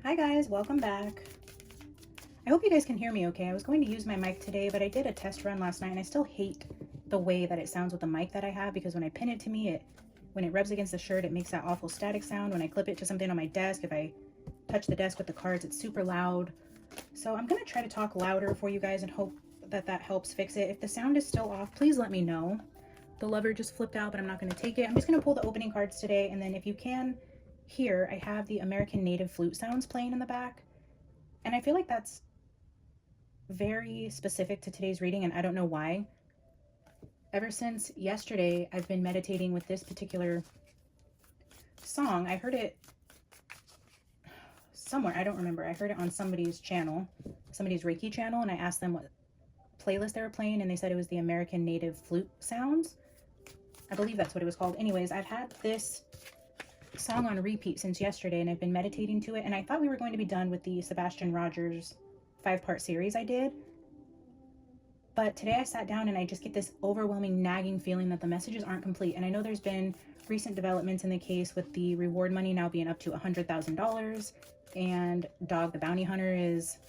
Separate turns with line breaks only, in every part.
Hi guys, welcome back. I hope you guys can hear me okay. I was going to use my mic today, but I did a test run last night and I still hate the way that it sounds with the mic that I have, because when I pin it to me, when it rubs against the shirt, it makes that awful static sound. When I clip it to something on my desk, if I touch the desk with the cards, it's super loud. So I'm gonna try to talk louder for you guys and hope that that helps fix it. If the sound is still off, please let me know. The lever just flipped out, but I'm not gonna take it. I'm just gonna pull the opening cards today, and then if you can hear, I have the American Native flute sounds playing in the back. And I feel like that's very specific to today's reading, and I don't know why. Ever since yesterday, I've been meditating with this particular song. I heard it somewhere, I don't remember. I heard it on somebody's channel, somebody's Reiki channel, and I asked them what playlist they were playing, and they said it was the American Native flute sounds. I believe that's what it was called. Anyways, I've had this song on repeat since yesterday, and I've been meditating to it, and I thought we were going to be done with the Sebastian Rogers 5-part series I did. But today I sat down and I just get this overwhelming nagging feeling that the messages aren't complete. And I know there's been recent developments in the case with the reward money now being up to $100,000, and Dog the Bounty Hunter is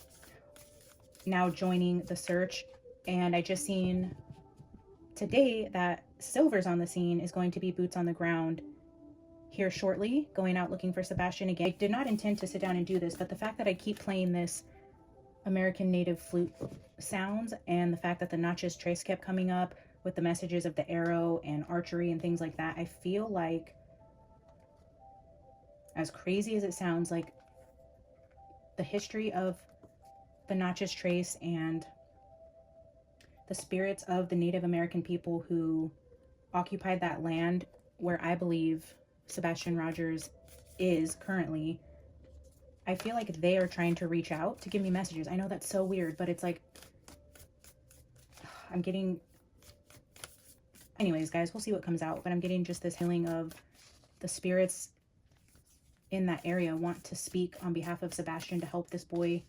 now joining the search. And I just seen today that Silver's on the scene, is going to be boots on the ground here shortly, going out looking for Sebastian again. I did not intend to sit down and do this, but the fact that I keep playing this American Native flute sounds, and the fact that the Natchez Trace kept coming up with the messages of the arrow and archery and things like that, I feel like, as crazy as it sounds, like the history of the Natchez Trace and the spirits of the Native American people who occupied that land where I believe Sebastian Rogers is currently, I feel like they are trying to reach out to give me messages. I know that's so weird, but it's like, I'm getting, anyways, guys, we'll see what comes out, but I'm getting just this feeling of the spirits in that area want to speak on behalf of Sebastian to help this boy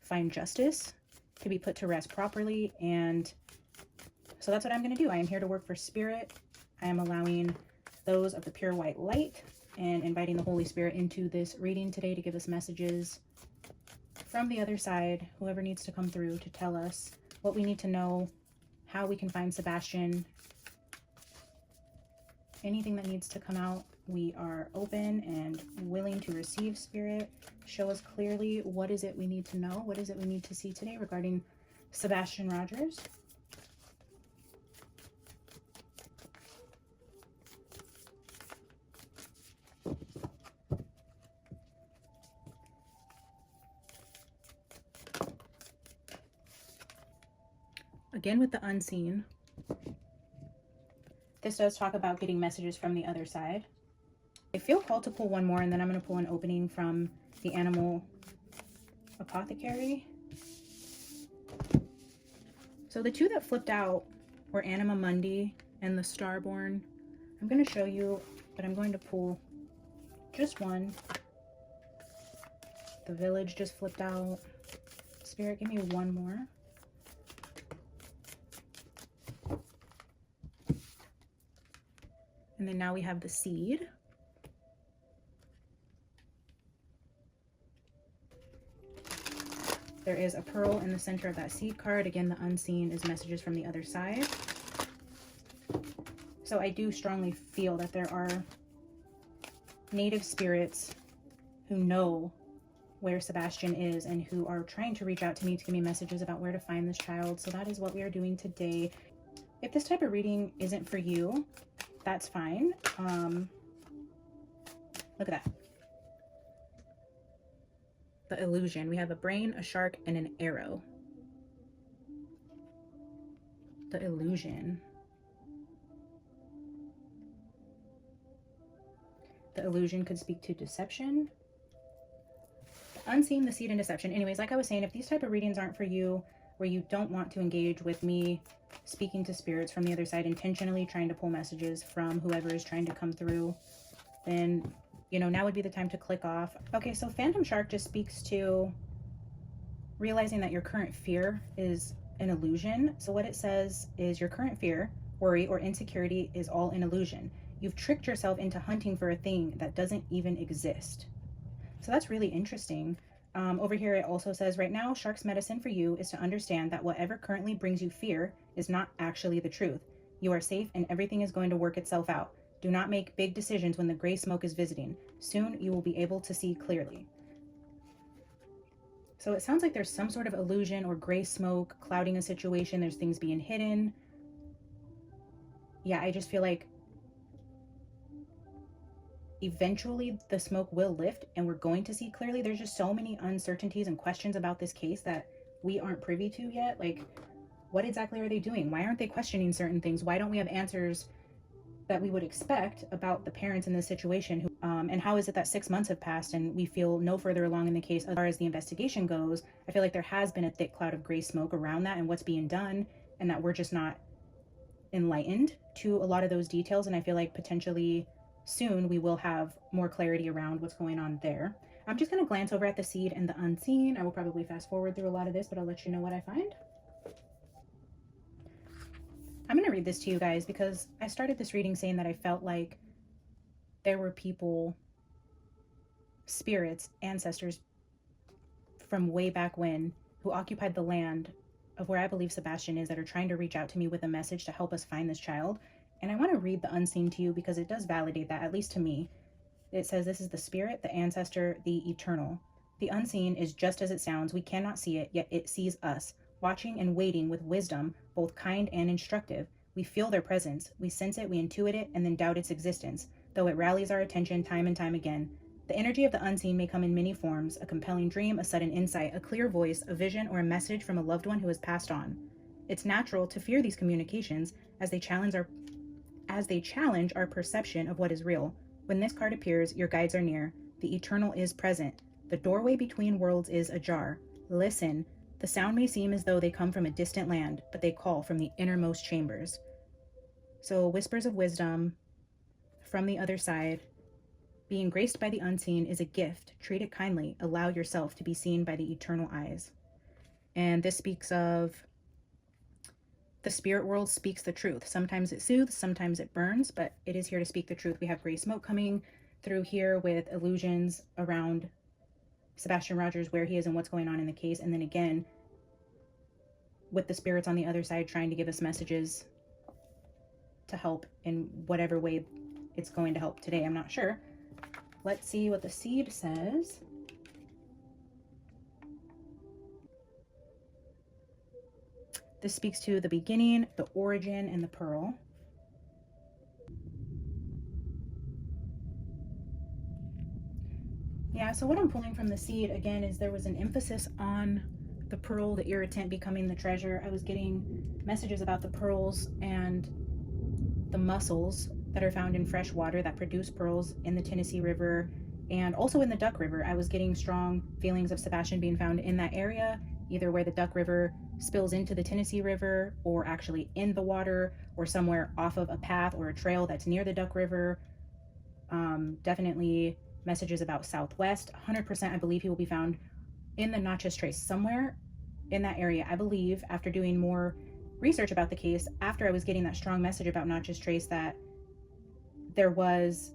find justice, to be put to rest properly. And so that's what I'm going to do. I am here to work for spirit. I am allowing those of the pure white light and inviting the Holy Spirit into this reading today to give us messages from the other side, whoever needs to come through to tell us what we need to know, how we can find Sebastian, anything that needs to come out. We are open and willing to receive spirit. Show us clearly what is it we need to know, what is it we need to see today regarding Sebastian Rogers. Again with the unseen. This does talk about getting messages from the other side. I feel called to pull one more, and then I'm going to pull an opening from the Animal Apothecary. So the two that flipped out were Anima Mundi and the Starborn. I'm going to show you, but I'm going to pull just one. The Village just flipped out. Spirit, give me one more. And then now we have the Seed. There is a pearl in the center of that Seed card. Again, the unseen is messages from the other side. So I do strongly feel that there are native spirits who know where Sebastian is and who are trying to reach out to me to give me messages about where to find this child. So that is what we are doing today. If this type of reading isn't for you, that's fine. Look at that. The illusion. We have a brain, a shark, and an arrow. The illusion. The illusion could speak to deception. The unseen, the seed, and deception. Anyways, like I was saying, if these type of readings aren't for you, where you don't want to engage with me speaking to spirits from the other side, intentionally trying to pull messages from whoever is trying to come through, then, you know, now would be the time to click off. Okay, so Phantom Shark just speaks to realizing that your current fear is an illusion. So what it says is your current fear, worry, or insecurity is all an illusion. You've tricked yourself into hunting for a thing that doesn't even exist. So that's really interesting. Over here, it also says, right now, shark's medicine for you is to understand that whatever currently brings you fear is not actually the truth. You are safe and everything is going to work itself out. Do not make big decisions when the gray smoke is visiting. Soon you will be able to see clearly. So it sounds like there's some sort of illusion or gray smoke clouding a situation. There's things being hidden. Yeah, I just feel like eventually the smoke will lift and we're going to see clearly. There's just so many uncertainties and questions about this case that we aren't privy to yet. Like, what exactly are they doing? Why aren't they questioning certain things? Why don't we have answers that we would expect about the parents in this situation? And how is it that 6 months have passed and we feel no further along in the case as far as the investigation goes? I feel like there has been a thick cloud of gray smoke around that and what's being done, and that we're just not enlightened to a lot of those details. And I feel like potentially soon we will have more clarity around what's going on there. I'm just going to glance over at the seed and the unseen. I will probably fast forward through a lot of this, but I'll let you know what I find. I'm going to read this to you guys because I started this reading saying that I felt like there were people, spirits, ancestors from way back when who occupied the land of where I believe Sebastian is that are trying to reach out to me with a message to help us find this child. And I want to read the unseen to you because it does validate that, at least to me. It says this is the spirit, the ancestor, the eternal. The unseen is just as it sounds. We cannot see it, yet it sees us, watching and waiting with wisdom, both kind and instructive. We feel their presence, we sense it, we intuit it, and then doubt its existence, though it rallies our attention time and time again. The energy of the unseen may come in many forms: a compelling dream, a sudden insight, a clear voice, a vision, or a message from a loved one who has passed on. It's natural to fear these communications as they challenge our perception of what is real. When this card appears, your guides are near. The eternal is present. The doorway between worlds is ajar. Listen. The sound may seem as though they come from a distant land, but they call from the innermost chambers. So, whispers of wisdom from the other side. Being graced by the unseen is a gift. Treat it kindly. Allow yourself to be seen by the eternal eyes. And this speaks of the spirit world speaks the truth. Sometimes it soothes, sometimes it burns, but it is here to speak the truth. We have gray smoke coming through here with illusions around Sebastian Rogers, where he is and what's going on in the case. And then again, with the spirits on the other side trying to give us messages to help in whatever way it's going to help today. I'm not sure. Let's see what the seed says. This speaks to the beginning, the origin, and the pearl. Yeah, so what I'm pulling from the seed, again, is there was an emphasis on the pearl, the irritant becoming the treasure. I was getting messages about the pearls and the mussels that are found in fresh water that produce pearls in the Tennessee River and also in the Duck River. I was getting strong feelings of Sebastian being found in that area, either where the Duck River spills into the Tennessee River or actually in the water or somewhere off of a path or a trail that's near the Duck River. Definitely messages about Southwest. 100% I believe he will be found in the Natchez Trace, somewhere in that area. I believe, after doing more research about the case, after I was getting that strong message about Natchez Trace, that there was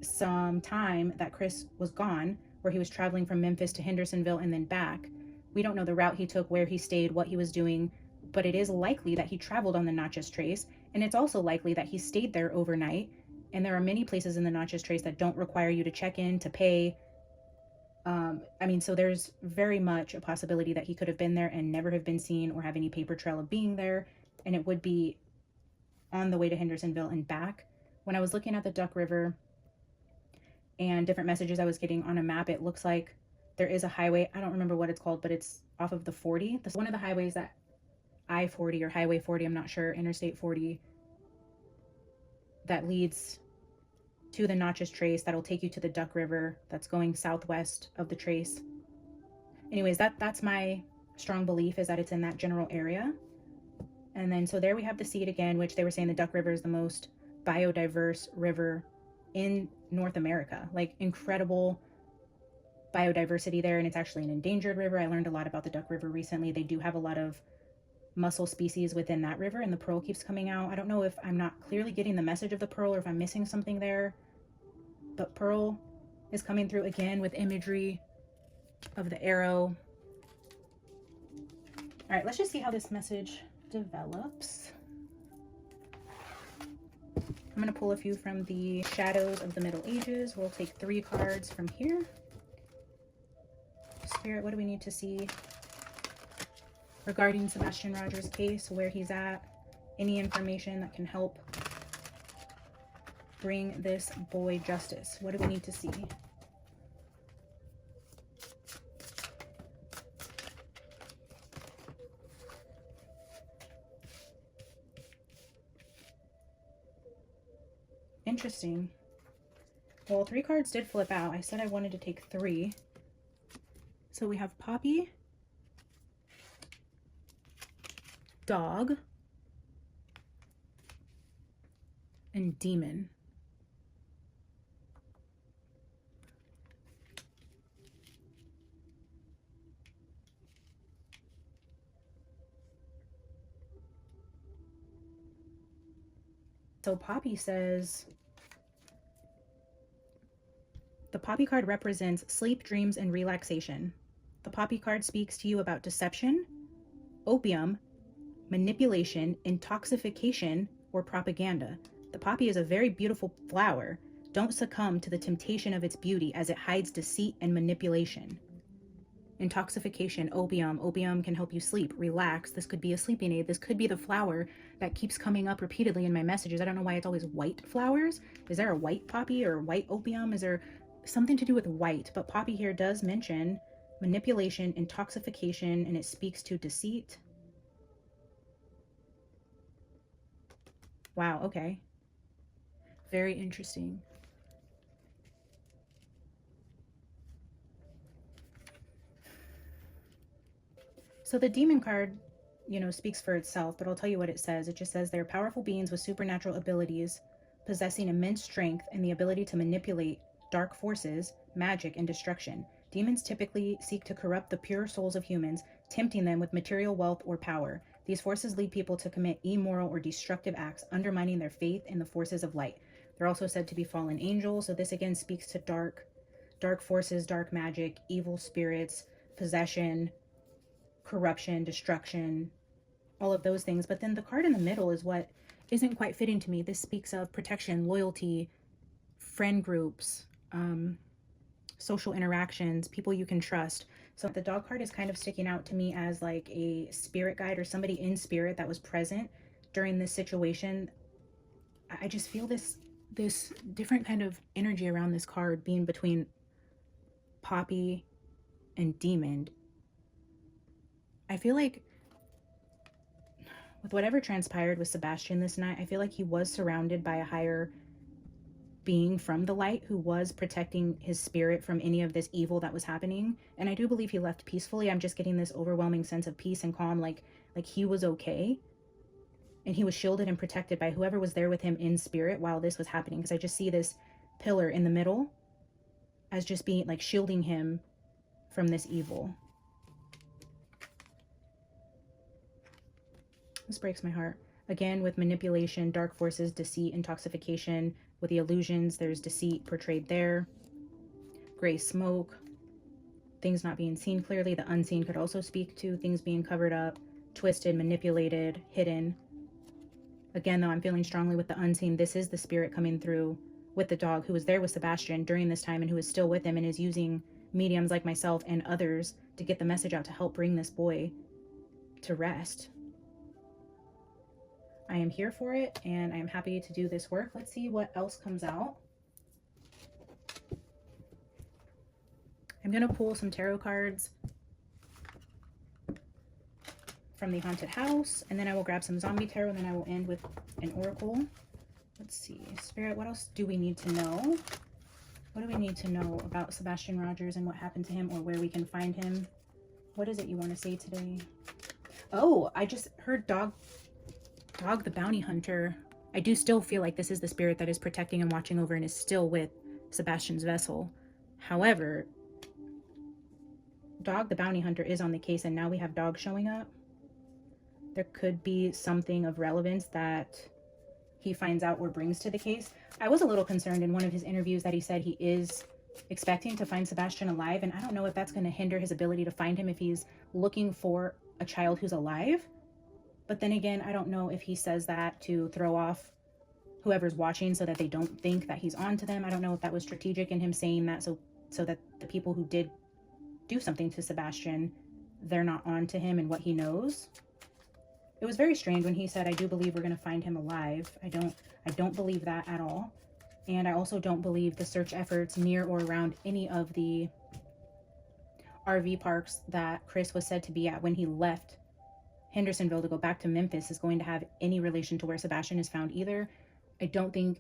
some time that Chris was gone, where he was traveling from Memphis to Hendersonville and then back. We don't know the route he took, where he stayed, what he was doing, but it is likely that he traveled on the Natchez Trace, and it's also likely that he stayed there overnight. And there are many places in the Natchez Trace that don't require you to check in, to pay. So there's very much a possibility that he could have been there and never have been seen or have any paper trail of being there, and it would be on the way to Hendersonville and back. When I was looking at the Duck River and different messages I was getting on a map, it looks like there is a highway. I don't remember what it's called, but it's off of the 40. One of the highways, that I-40 or Highway 40, I'm not sure, Interstate 40, that leads to the Natchez Trace, that'll take you to the Duck River, that's going southwest of the Trace. Anyways, that's my strong belief, is that it's in that general area. And then so there we have the seed again, which they were saying the Duck River is the most biodiverse river in North America. Like, incredible biodiversity there, and it's actually an endangered river. I learned a lot about the Duck River recently. They do have a lot of mussel species within that river, and the pearl keeps coming out. I don't know if I'm not clearly getting the message of the pearl or if I'm missing something there, but pearl is coming through again with imagery of the arrow. All right, let's just see how this message develops. I'm going to pull a few from the Shadows of the Middle Ages. We'll take 3 cards from here. Spirit, what do we need to see regarding Sebastian Rogers' case, where he's at, any information that can help bring this boy justice? What do we need to see? Interesting. Well, 3 cards did flip out. I said I wanted to take 3. So we have Poppy, Dog, and Demon. So Poppy says, the Poppy card represents sleep, dreams, and relaxation. The Poppy card speaks to you about deception, opium, manipulation, intoxication, or propaganda. The poppy is a very beautiful flower. Don't succumb to the temptation of its beauty, as it hides deceit and manipulation. Intoxication, opium. Opium can help you sleep, relax. This could be a sleeping aid. This could be the flower that keeps coming up repeatedly in my messages. I don't know why it's always white flowers. Is there a white poppy or white opium? Is there something to do with white? But poppy here does mention manipulation, intoxication, and it speaks to deceit. Wow, okay. Very interesting. So the demon card, you know, speaks for itself, but I'll tell you what it says. It just says they're powerful beings with supernatural abilities, possessing immense strength and the ability to manipulate dark forces, magic, and destruction. Demons typically seek to corrupt the pure souls of humans, tempting them with material wealth or power. These forces lead people to commit immoral or destructive acts, undermining their faith in the forces of light. They're also said to be fallen angels, so this again speaks to dark forces, dark magic, evil spirits, possession, corruption, destruction, all of those things. But then the card in the middle is what isn't quite fitting to me. This speaks of protection, loyalty, friend groups, social interactions, people you can trust. So the dog card is kind of sticking out to me as like a spirit guide or somebody in spirit that was present during this situation. I just feel this different kind of energy around this card being between Poppy and Demon. I feel like with whatever transpired with Sebastian this night, I feel like he was surrounded by a higher being from the light who was protecting his spirit from any of this evil that was happening. And I do believe he left peacefully. I'm just getting this overwhelming sense of peace and calm, like he was okay. And he was shielded and protected by whoever was there with him in spirit while this was happening. Because I just see this pillar in the middle as just being like shielding him from this evil. This breaks my heart. Again, with manipulation, dark forces, deceit, intoxication. With the illusions, there's deceit portrayed there. Gray smoke. Things not being seen clearly. The unseen could also speak to things being covered up, twisted, manipulated, hidden. Again, though, I'm feeling strongly with the unseen. This is the spirit coming through with the dog who was there with Sebastian during this time and who is still with him and is using mediums like myself and others to get the message out to help bring this boy to rest. I am here for it, and I am happy to do this work. Let's see what else comes out. I'm going to pull some tarot cards from the haunted house, and then I will grab some zombie tarot, and then I will end with an oracle. Let's see. Spirit, what else do we need to know? What do we need to know about Sebastian Rogers and what happened to him or where we can find him? What is it you want to say today? Oh, I just heard Dog the bounty hunter. I do still feel like this is the spirit that is protecting and watching over and is still with Sebastian's vessel. However, Dog the bounty hunter is on the case, and now we have Dog showing up. There could be something of relevance that he finds out or brings to the case. I was a little concerned in one of his interviews that he said he is expecting to find Sebastian alive, and I don't know if that's going to hinder his ability to find him if he's looking for a child who's alive. But then again, I don't know if he says that to throw off whoever's watching so that they don't think that he's on to them. I don't know if that was strategic in him saying that so that the people who did do something to Sebastian, they're not on to him and what he knows. It was very strange when he said, I do believe we're going to find him alive. I don't believe that at all. And I also don't believe the search efforts near or around any of the RV parks that Chris was said to be at when he left Hendersonville to go back to Memphis is going to have any relation to where Sebastian is found either. I don't think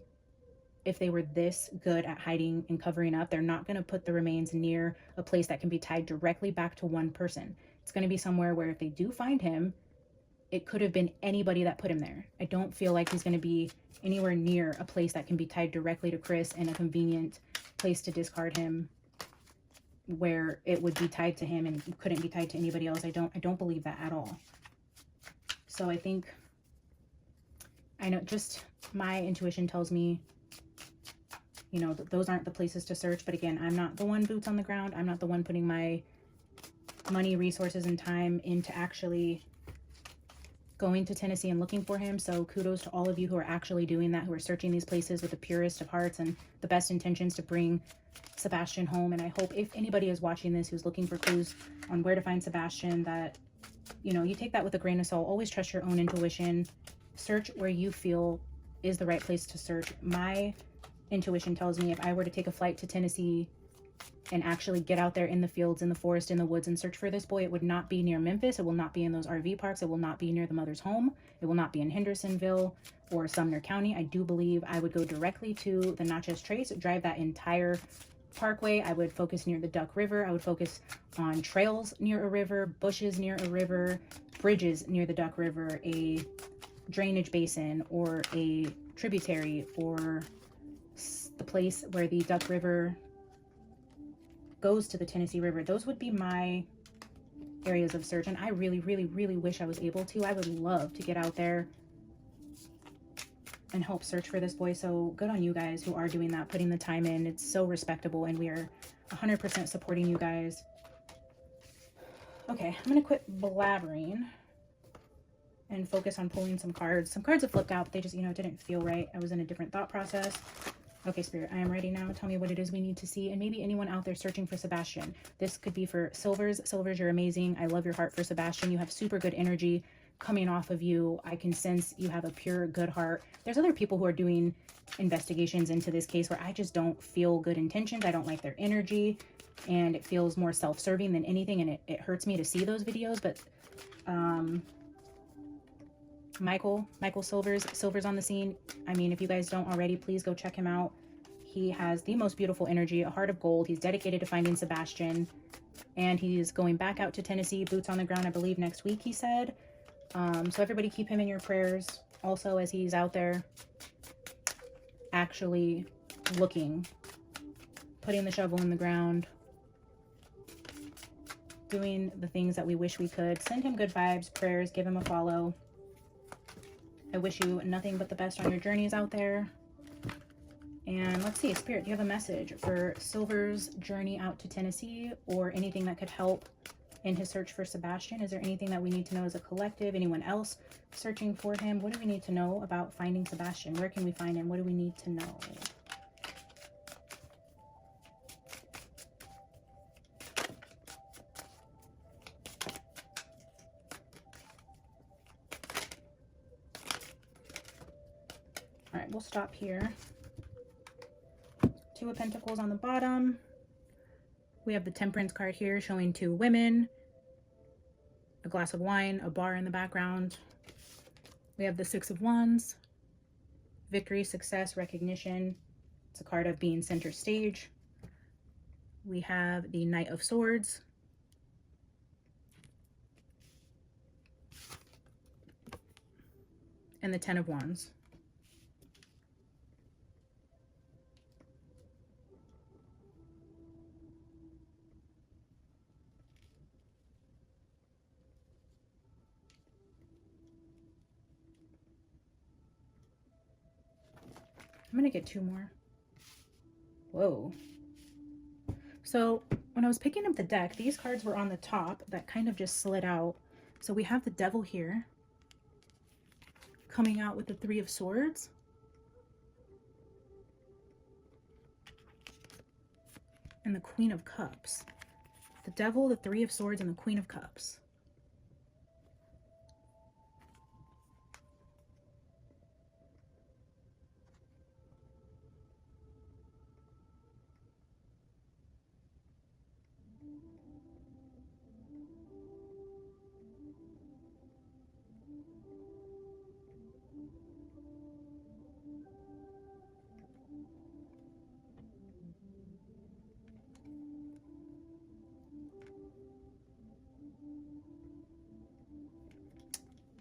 if they were this good at hiding and covering up, they're not going to put the remains near a place that can be tied directly back to one person. It's going to be somewhere where if they do find him, it could have been anybody that put him there. I don't feel like he's going to be anywhere near a place that can be tied directly to Chris and a convenient place to discard him where it would be tied to him and couldn't be tied to anybody else. I don't believe that at all. So I think, I know, just my intuition tells me, you know, those aren't the places to search. But again, I'm not the one boots on the ground. I'm not the one putting my money, resources, and time into actually going to Tennessee and looking for him. So kudos to all of you who are actually doing that, who are searching these places with the purest of hearts and the best intentions to bring Sebastian home. And I hope if anybody is watching this who's looking for clues on where to find Sebastian, that, you know, you take that with a grain of salt. Always trust your own intuition. Search where you feel is the right place to search. My intuition tells me if I were to take a flight to Tennessee and actually get out there in the fields, in the forest, in the woods, and search for this boy, it would not be near Memphis. It will not be in those RV parks. It will not be near the mother's home. It will not be in Hendersonville or Sumner County. I do believe I would go directly to the Natchez Trace, drive that entire parkway. I would focus near the Duck River. I would focus on trails near a river, bushes near a river, bridges near the Duck River, a drainage basin or a tributary, or the place where the Duck River goes to the Tennessee River. Those would be my areas of search, and I really, really, really wish I was able to. I would love to get out there and help search for this boy. So good on you guys who are doing that, putting the time in. It's so respectable, and we are 100% supporting you guys. Okay, I'm gonna quit blabbering and focus on pulling some cards. Some cards have flipped out, but they just, you know, didn't feel right. I was in a different thought process. Okay, Spirit, I am ready now. Tell me what it is we need to see. And maybe anyone out there searching for Sebastian. This could be for Silvers. Silvers, you're amazing. I love your heart for Sebastian. You have super good energy coming off of you. I can sense you have a pure, good heart. There's other people who are doing investigations into this case where I just don't feel good intentions. I don't like their energy. And it feels more self-serving than anything. And it hurts me to see those videos. But Michael Silver's on the scene. I mean, if you guys don't already, please go check him out. He has the most beautiful energy, a heart of gold. He's dedicated to finding Sebastian, and he's going back out to Tennessee, boots on the ground, I believe next week, he said. So everybody keep him in your prayers also as he's out there actually looking, putting the shovel in the ground, doing the things that we wish we could. Send him good vibes, prayers, give him a follow. I wish you nothing but the best on your journeys out there. And let's see, Spirit, do you have a message for Silver's journey out to Tennessee, or anything that could help in his search for Sebastian? Is there anything that we need to know as a collective? Anyone else searching for him? What do we need to know about finding Sebastian? Where can we find him? What do we need to know? All right, we'll stop here. Two of Pentacles on the bottom. We have the Temperance card here showing two women, a glass of wine, a bar in the background. We have the Six of Wands, victory, success, recognition. It's a card of being center stage. We have the Knight of Swords, and the Ten of Wands. I'm gonna get two more. Whoa. So when I was picking up the deck, these cards were on the top that kind of just slid out. So we have the Devil here coming out with the Three of Swords. And the Queen of Cups. The Devil, the Three of Swords, and the Queen of Cups.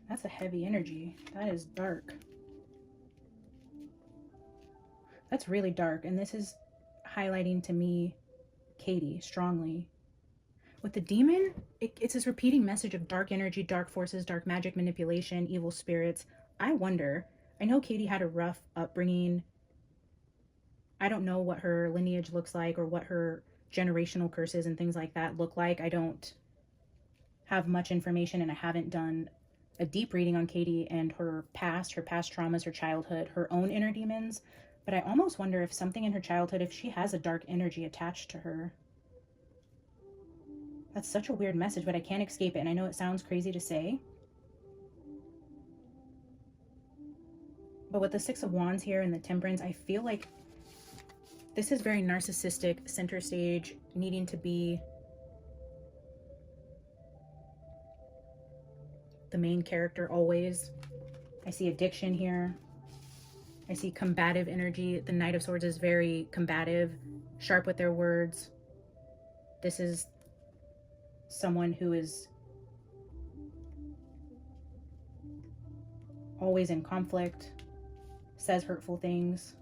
That's a heavy energy. That is dark. That's really dark. And this is highlighting to me Katie strongly. With the demon, it's this repeating message of dark energy, dark forces, dark magic, manipulation, evil spirits. I wonder, I know Katie had a rough upbringing. I don't know what her lineage looks like or what her generational curses and things like that look like. I don't have much information, and I haven't done a deep reading on Katie and her past traumas, her childhood, her own inner demons. But I almost wonder if something in her childhood, if she has a dark energy attached to her. That's such a weird message, but I can't escape it. And I know it sounds crazy to say. But with the Six of Wands here and the Temperance, I feel like this is very narcissistic, center stage, needing to be the main character always. I see addiction here. I see combative energy. The Knight of Swords is very combative, sharp with their words. This is someone who is always in conflict, says hurtful things,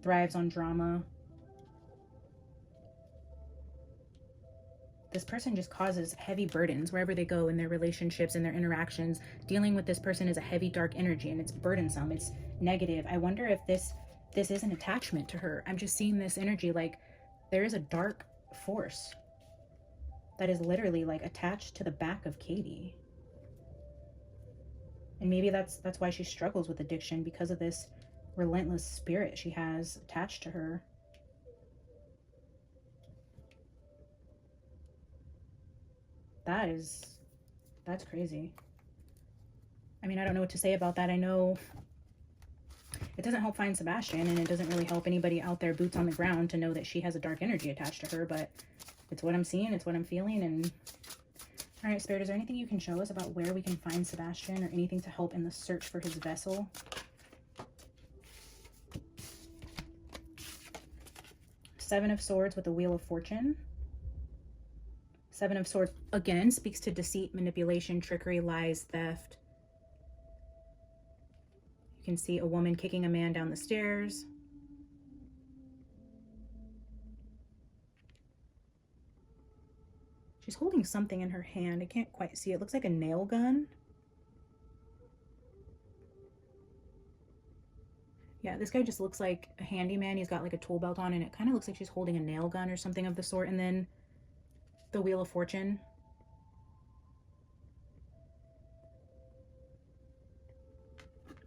thrives on drama. This person just causes heavy burdens wherever they go in their relationships and their interactions. Dealing with this person is a heavy, dark energy, and it's burdensome. It's negative. I wonder if this is an attachment to her. I'm just seeing this energy like there is a dark force that is literally like attached to the back of Katie. And maybe that's why she struggles with addiction, because of this relentless spirit she has attached to her. That's crazy. I mean, I don't know what to say about that. I know it doesn't help find Sebastian, and it doesn't really help anybody out there boots on the ground to know that she has a dark energy attached to her, but it's what I'm seeing, it's what I'm feeling. And all right, Spirit, is there anything you can show us about where we can find Sebastian, or anything to help in the search for his vessel? Seven of Swords with the Wheel of Fortune. Seven of Swords, again, speaks to deceit, manipulation, trickery, lies, theft. You can see a woman kicking a man down the stairs. She's holding something in her hand. I can't quite see. It looks like a nail gun. Yeah, this guy just looks like a handyman. He's got like a tool belt on, and it kind of looks like she's holding a nail gun or something of the sort. And then the Wheel of Fortune.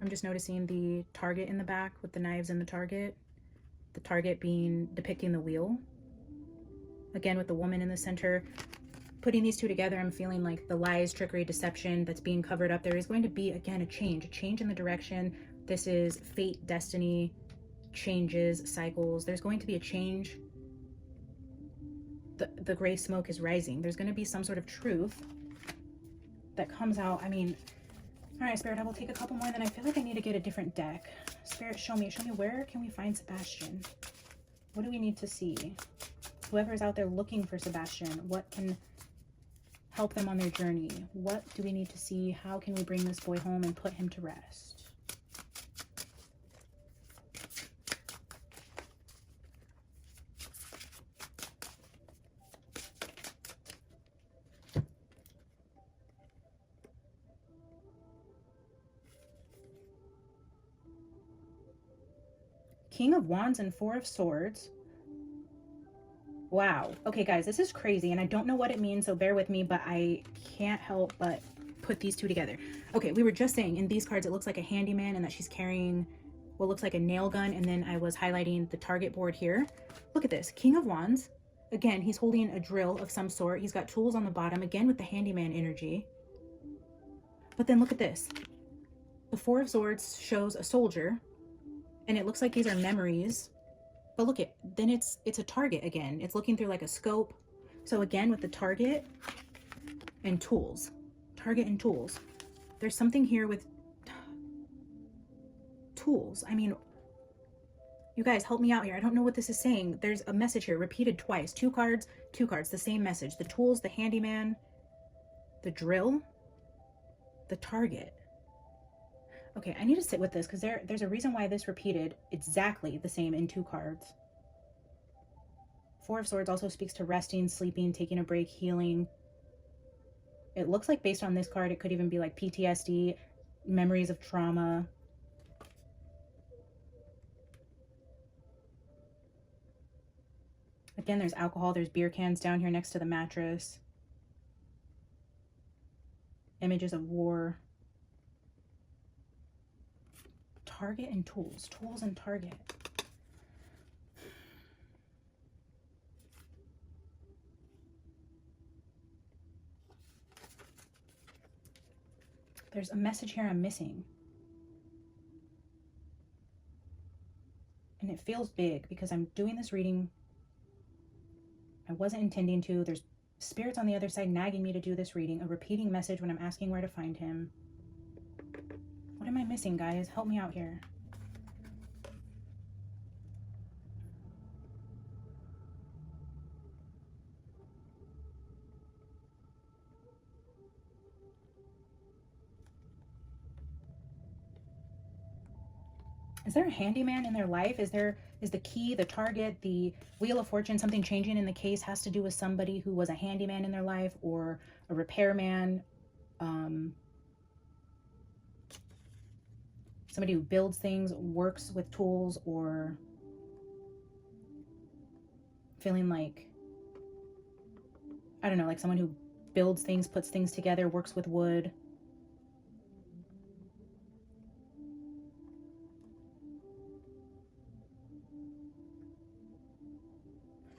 I'm just noticing the target in the back with the knives in the target being depicting the wheel. Again, with the woman in the center. Putting these two together, I'm feeling like the lies, trickery, deception that's being covered up. There is going to be, again, a change in the direction. This is fate, destiny, changes, cycles. There's going to be a change. The gray smoke is rising. There's going to be some sort of truth that comes out. I mean, all right, Spirit, I will take a couple more, and then I feel like I need to get a different deck. Spirit, show me where can we find Sebastian? What do we need to see? Whoever's out there looking for Sebastian, what can help them on their journey? What do we need to see? How can we bring this boy home and put him to rest? King of Wands and Four of Swords Wow. Okay, guys, this is crazy, and I don't know what it means, so bear with me, but I can't help but put these two together. Okay, we were just saying in these cards, it looks like a handyman and that she's carrying what looks like a nail gun, and then I was highlighting the target board here. Look at this. King of Wands. Again, he's holding a drill of some sort. He's got tools on the bottom, again with the handyman energy. But then look at this. The Four of Swords shows a soldier, and it looks like these are memories. But look at, then it's a target again. It's looking through like a scope. So again, with the target and tools. Target and tools. There's something here with tools. I mean, you guys help me out here. I don't know what this is saying. There's a message here repeated twice. Two cards, the same message. The tools, the handyman, the drill, the target. Okay, I need to sit with this because there's a reason why this repeated exactly the same in two cards. Four of Swords also speaks to resting, sleeping, taking a break, healing. It looks like based on this card, it could even be like PTSD, memories of trauma. Again, there's alcohol, there's beer cans down here next to the mattress. Images of war. Target and tools. Tools and target. There's a message here I'm missing. And it feels big because I'm doing this reading. I wasn't intending to. There's spirits on the other side nagging me to do this reading. A repeating message when I'm asking where to find him. What am I missing, guys? Help me out here. Is there a handyman in their life? Is the key, the target, the Wheel of Fortune, something changing in the case has to do with somebody who was a handyman in their life or a repairman, somebody who builds things, works with tools, or feeling like, I don't know, like someone who builds things, puts things together, works with wood.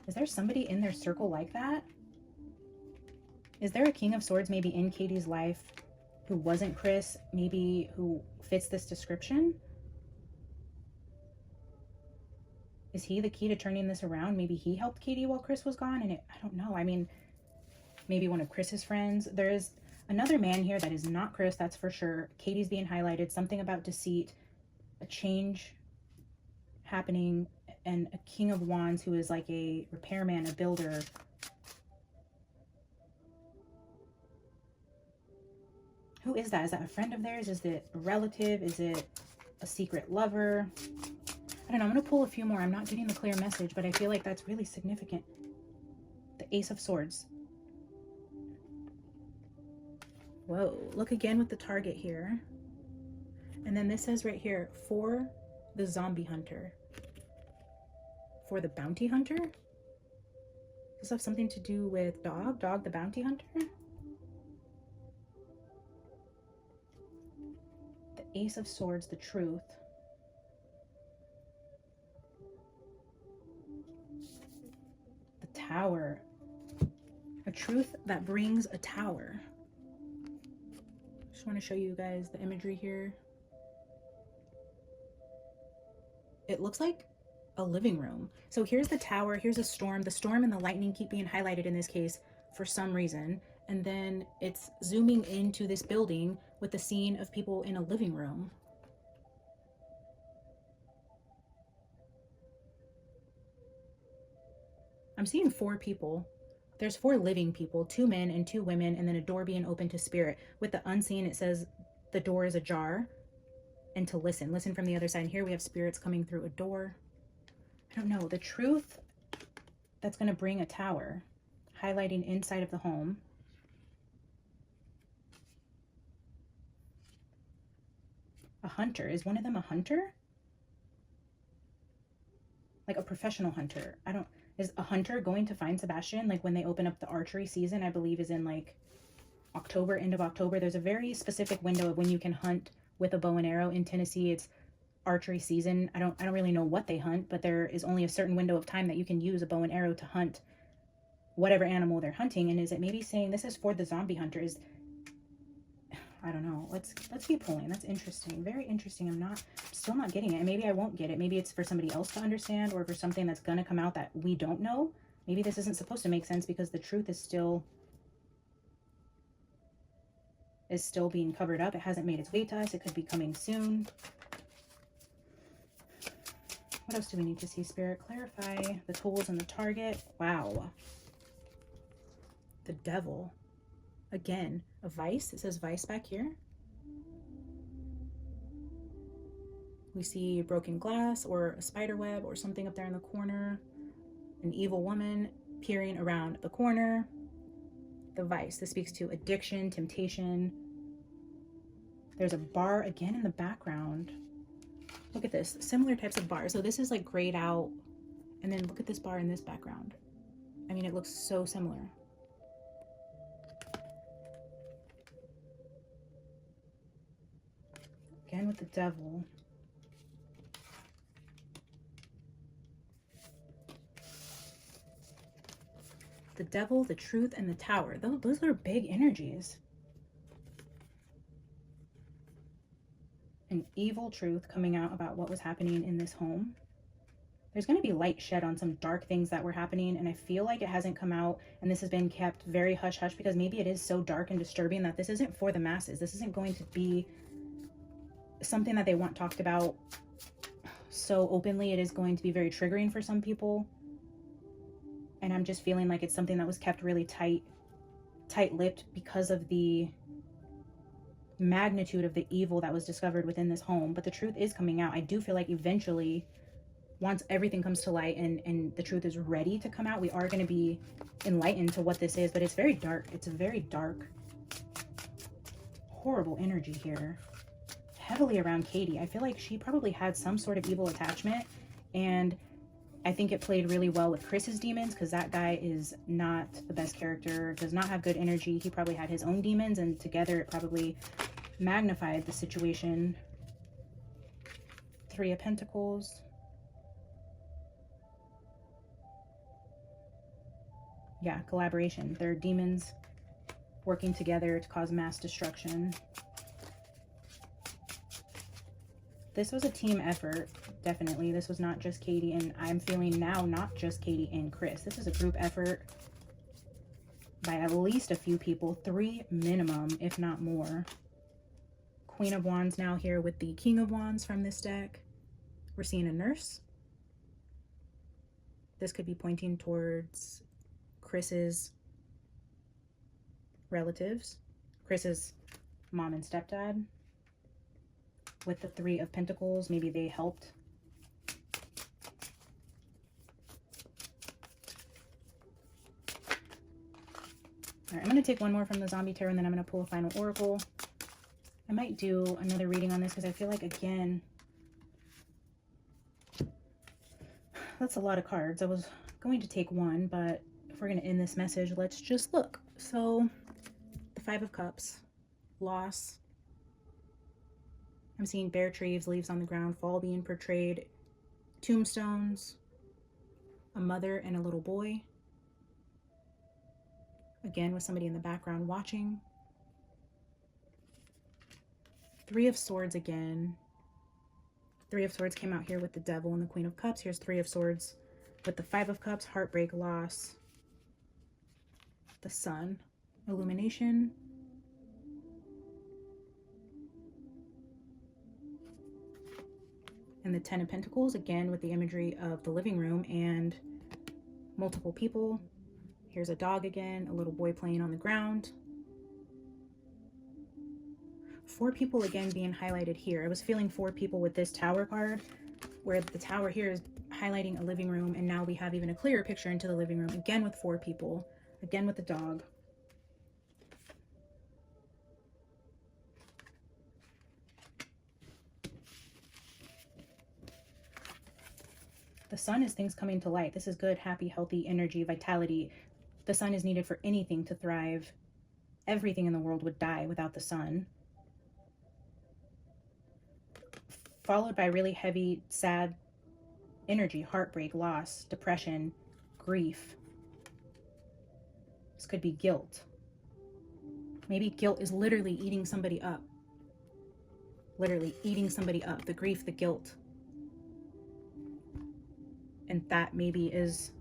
Is there somebody in their circle like that? Is there a King of Swords maybe in Katie's life who wasn't Chris, maybe who fits this description? Is he the key to turning this around? Maybe he helped Katie while Chris was gone, and I don't know. I mean, maybe one of Chris's friends. There is another man here that is not Chris, that's for sure. Katie's being highlighted. Something about deceit, a change happening, and a King of Wands who is like a repairman, a builder. Who is that? Is that a friend of theirs? Is it a relative? Is it a secret lover? I don't know. I'm going to pull a few more. I'm not getting the clear message, but I feel like that's really significant. The Ace of Swords. Whoa. Look again with the target here. And then this says right here, for the zombie hunter. For the bounty hunter? Does this have something to do with Dog the bounty hunter? The Ace of Swords, the truth. The Tower. A truth that brings a tower. Just want to show you guys the imagery here. It looks like a living room. So here's the tower, here's a storm. The storm and the lightning keep being highlighted in this case for some reason. And then it's zooming into this building with the scene of people in a living room. I'm seeing 4 people. There's 4 living people, 2 men and 2 women, and then a door being open to spirit. With the unseen, it says the door is ajar and to listen from the other side. And here we have spirits coming through a door. I don't know, the truth that's going to bring a tower, highlighting inside of the home. A hunter. Is one of them a hunter? Like a professional hunter. Is a hunter going to find Sebastian? Like when they open up the archery season, I believe is in like October, end of October. There's a very specific window of when you can hunt with a bow and arrow in Tennessee. It's archery season. I don't really know what they hunt, but there is only a certain window of time that you can use a bow and arrow to hunt whatever animal they're hunting. And is it maybe saying this is for the zombie hunters? I don't know. Let's keep pulling. That's interesting. Very interesting. I'm still not getting it. And maybe I won't get it. Maybe it's for somebody else to understand, or for something that's going to come out that we don't know. Maybe this isn't supposed to make sense because the truth is still being covered up. It hasn't made its way to us. It could be coming soon. What else do we need to see, Spirit? Clarify the tools and the target. Wow. The devil. Again, a vice. It says vice back here. We see broken glass or a spider web or something up there in the corner. An evil woman peering around the corner. The vice. This speaks to addiction, temptation. There's a bar again in the background. Look at this. Similar types of bars. So this is like grayed out. And then look at this bar in this background. I mean, it looks so similar. Again with the devil. The devil, the truth, and the tower. Those are big energies. An evil truth coming out about what was happening in this home. There's going to be light shed on some dark things that were happening, and I feel like it hasn't come out, and this has been kept very hush-hush because maybe it is so dark and disturbing that this isn't for the masses. This isn't going to be something that they want talked about so openly. It is going to be very triggering for some people, and I'm just feeling like it's something that was kept really tight-lipped because of the magnitude of the evil that was discovered within this home. But the truth is coming out. I do feel like eventually, once everything comes to light and the truth is ready to come out, we are going to be enlightened to what this is. But it's very dark. It's a very dark, horrible energy here. Heavily around Katie. I feel like she probably had some sort of evil attachment, and I think it played really well with Chris's demons, because that guy is not the best character, does not have good energy. He probably had his own demons, and together it probably magnified the situation. Three of Pentacles. Yeah, collaboration. They're demons working together to cause mass destruction. This was a team effort, definitely. This was not just Katie, and I'm feeling now not just Katie and Chris. This is a group effort by at least a few people, 3 minimum, if not more. Queen of Wands now here with the King of Wands from this deck. We're seeing a nurse. This could be pointing towards Chris's relatives, Chris's mom and stepdad. With the 3 of Pentacles, maybe they helped. All right, I'm going to take one more from the Zombie Tarot, and then I'm going to pull a final oracle. I might do another reading on this because I feel like, again, that's a lot of cards. I was going to take one, but if we're going to end this message, let's just look. So, the 5 of Cups, loss. I'm seeing bare trees, leaves on the ground, fall being portrayed, tombstones, a mother and a little boy. Again, with somebody in the background watching. 3 of Swords again. 3 of Swords came out here with the Devil and the Queen of Cups. Here's 3 of Swords with the 5 of Cups, heartbreak, loss. The Sun, illumination. And the 10 of Pentacles, again with the imagery of the living room and multiple people. Here's a dog again, a little boy playing on the ground. 4 people again being highlighted here. I was feeling 4 people with this Tower card, where the Tower here is highlighting a living room, and now we have even a clearer picture into the living room, again with 4 people, again with the dog. The The sun is things coming to light. This is good, happy, healthy energy, vitality. The sun is needed for anything to thrive. Everything in the world would die without the sun. Followed by really heavy, sad energy, heartbreak, loss, depression, grief. This could be guilt. Maybe guilt is literally eating somebody up. Literally eating somebody up. The grief, the guilt. And that maybe is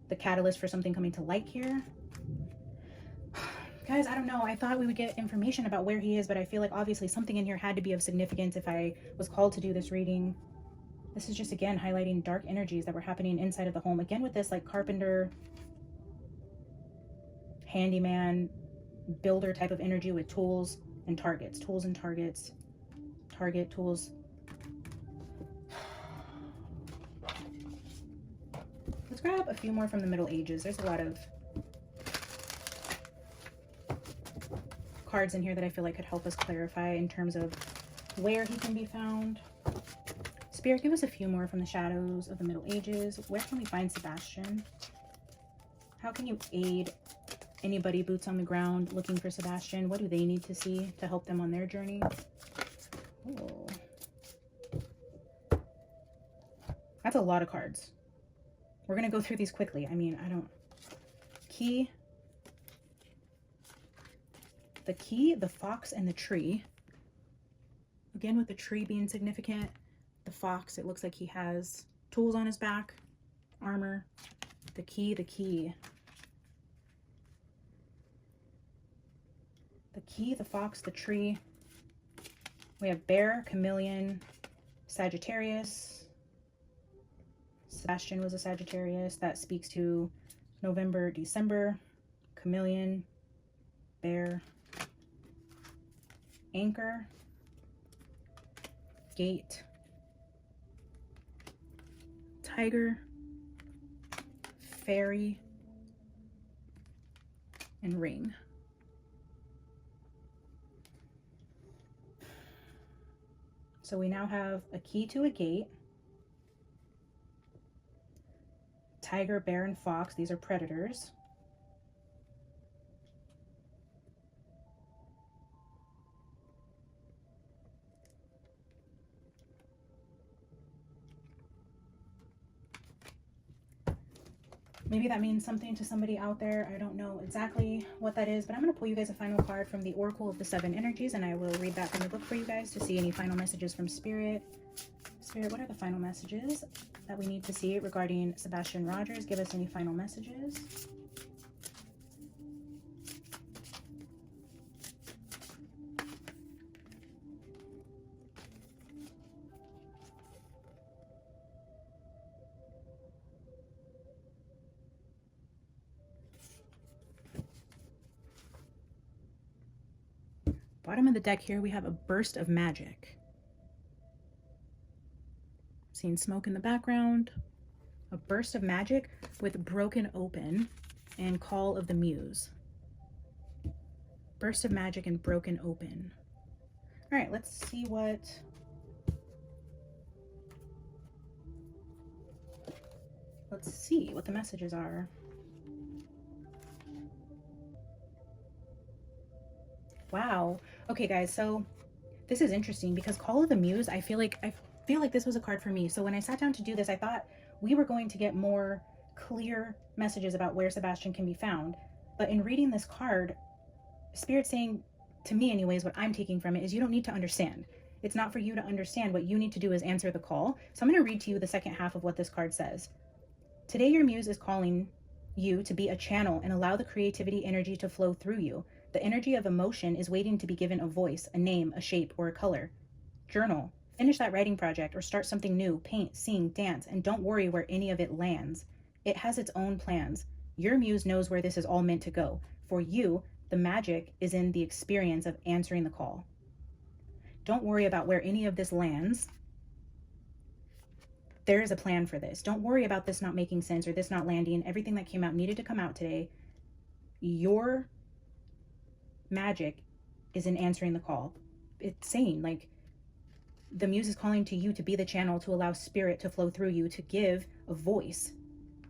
the catalyst for something coming to light here. Guys, I don't know. I thought we would get information about where he is, but I feel like obviously something in here had to be of significance if I was called to do this reading. This is just, again, highlighting dark energies that were happening inside of the home. Again, with this, like, carpenter, handyman, builder type of energy with tools and targets. Tools and targets. Target, tools. Let's grab a few more from the Middle Ages. There's a lot of cards in here that I feel like could help us clarify in terms of where he can be found. Spirit, give us a few more from the shadows of the Middle Ages. Where can we find Sebastian? How can you aid anybody boots on the ground looking for Sebastian? What do they need to see to help them on their journey? Oh, that's a lot of cards. We're going to go through these quickly. I mean, I don't... Key. The key, the fox, and the tree. Again, with the tree being significant. The fox, it looks like he has tools on his back. Armor. The key, the key. The key, the fox, the tree. We have bear, chameleon, Sagittarius. Sebastian was a Sagittarius. That speaks to November, December. Chameleon, bear, anchor, gate, tiger, fairy, and ring. So we now have a key to a gate. Tiger, bear, and fox, these are predators. Maybe that means something to somebody out there. I don't know exactly what that is, but I'm going to pull you guys a final card from the Oracle of the Seven Energies, and I will read that from the book for you guys to see any final messages from Spirit. Spirit, what are the final messages that we need to see regarding Sebastian Rogers? Give us any final messages. Bottom of the deck here, we have a burst of magic. Seeing smoke in the background. A burst of magic with broken open and call of the muse. Burst of magic and broken open. All right, let's see what... Let's see what the messages are. Wow. Okay, guys, so this is interesting because Call of the Muse, I feel like this was a card for me. So when I sat down to do this, I thought we were going to get more clear messages about where Sebastian can be found. But in reading this card, Spirit's saying, to me anyways, what I'm taking from it is you don't need to understand. It's not for you to understand. What you need to do is answer the call. So I'm going to read to you the second half of what this card says. Today your muse is calling you to be a channel and allow the creativity energy to flow through you. The energy of emotion is waiting to be given a voice, a name, a shape, or a color. Journal. Finish that writing project or start something new. Paint, sing, dance, and don't worry where any of it lands. It has its own plans. Your muse knows where this is all meant to go. For you, the magic is in the experience of answering the call. Don't worry about where any of this lands. There is a plan for this. Don't worry about this not making sense or this not landing. Everything that came out needed to come out today. Your magic is in answering the call. It's saying, like, the muse is calling to you to be the channel, to allow spirit to flow through you, to give a voice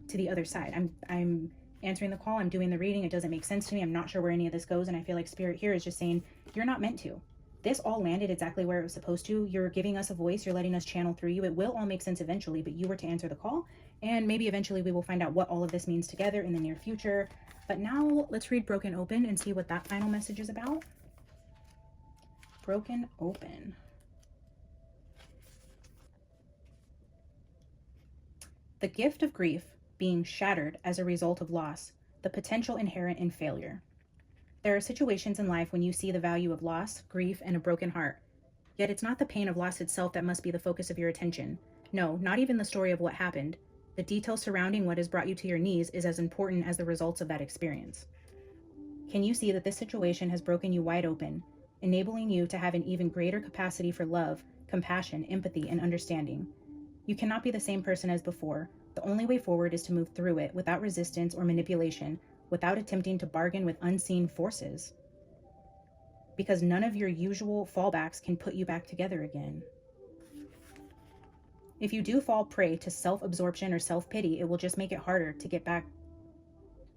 to the other side. I'm answering the call, I'm doing the reading. It doesn't make sense to me. I'm not sure where any of this goes. And I feel like spirit here is just saying, you're not meant to. This all landed exactly where it was supposed to. You're giving us a voice. You're letting us channel through you. It will all make sense eventually, but you were to answer the call. And maybe eventually we will find out what all of this means together in the near future. But now let's read Broken Open and see what that final message is about. Broken Open. The gift of grief being shattered as a result of loss, the potential inherent in failure. There are situations in life when you see the value of loss, grief, and a broken heart. Yet it's not the pain of loss itself that must be the focus of your attention. No, not even the story of what happened. The detail surrounding what has brought you to your knees is as important as the results of that experience. Can you see that this situation has broken you wide open, enabling you to have an even greater capacity for love, compassion, empathy, and understanding? You cannot be the same person as before. The only way forward is to move through it without resistance or manipulation, without attempting to bargain with unseen forces. Because none of your usual fallbacks can put you back together again. If you do fall prey to self-absorption or self-pity, it will just make it harder to get back.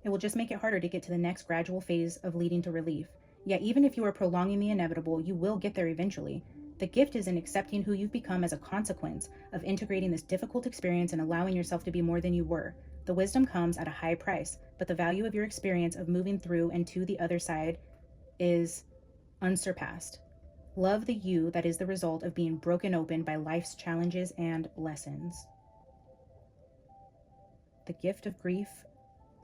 It will just make it harder to get to the next gradual phase of leading to relief. Yet even if you are prolonging the inevitable, you will get there eventually. The gift is in accepting who you've become as a consequence of integrating this difficult experience and allowing yourself to be more than you were. The wisdom comes at a high price, but the value of your experience of moving through and to the other side is unsurpassed. Love the you that is the result of being broken open by life's challenges and lessons. The gift of grief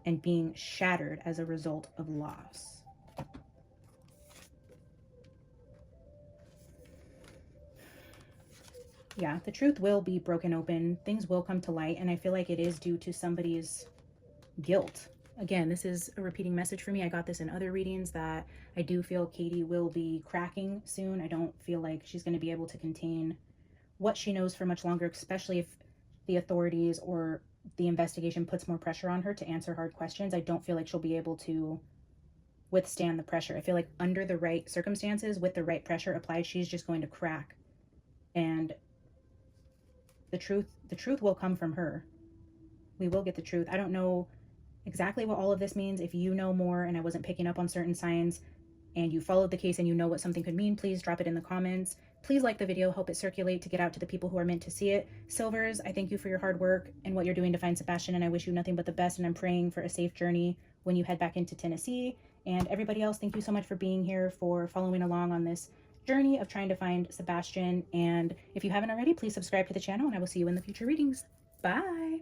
and being shattered as a result of loss. Yeah, the truth will be broken open. Things will come to light. And I feel like it is due to somebody's guilt. Again, this is a repeating message for me. I got this in other readings that I do feel Katie will be cracking soon. I don't feel like she's going to be able to contain what she knows for much longer, especially if the authorities or the investigation puts more pressure on her to answer hard questions. I don't feel like she'll be able to withstand the pressure. I feel like under the right circumstances, with the right pressure applied, she's just going to crack. And the truth will come from her. We will get the truth. I don't know exactly what all of this means. If you know more and I wasn't picking up on certain signs and you followed the case and you know what something could mean, please drop it in the comments. Please like the video, help it circulate to get out to the people who are meant to see it. Silvers, I thank you for your hard work and what you're doing to find Sebastian, and I wish you nothing but the best, and I'm praying for a safe journey when you head back into Tennessee. And everybody else, thank you so much for being here, for following along on this journey of trying to find Sebastian. And if you haven't already, please subscribe to the channel, and I will see you in the future readings. Bye.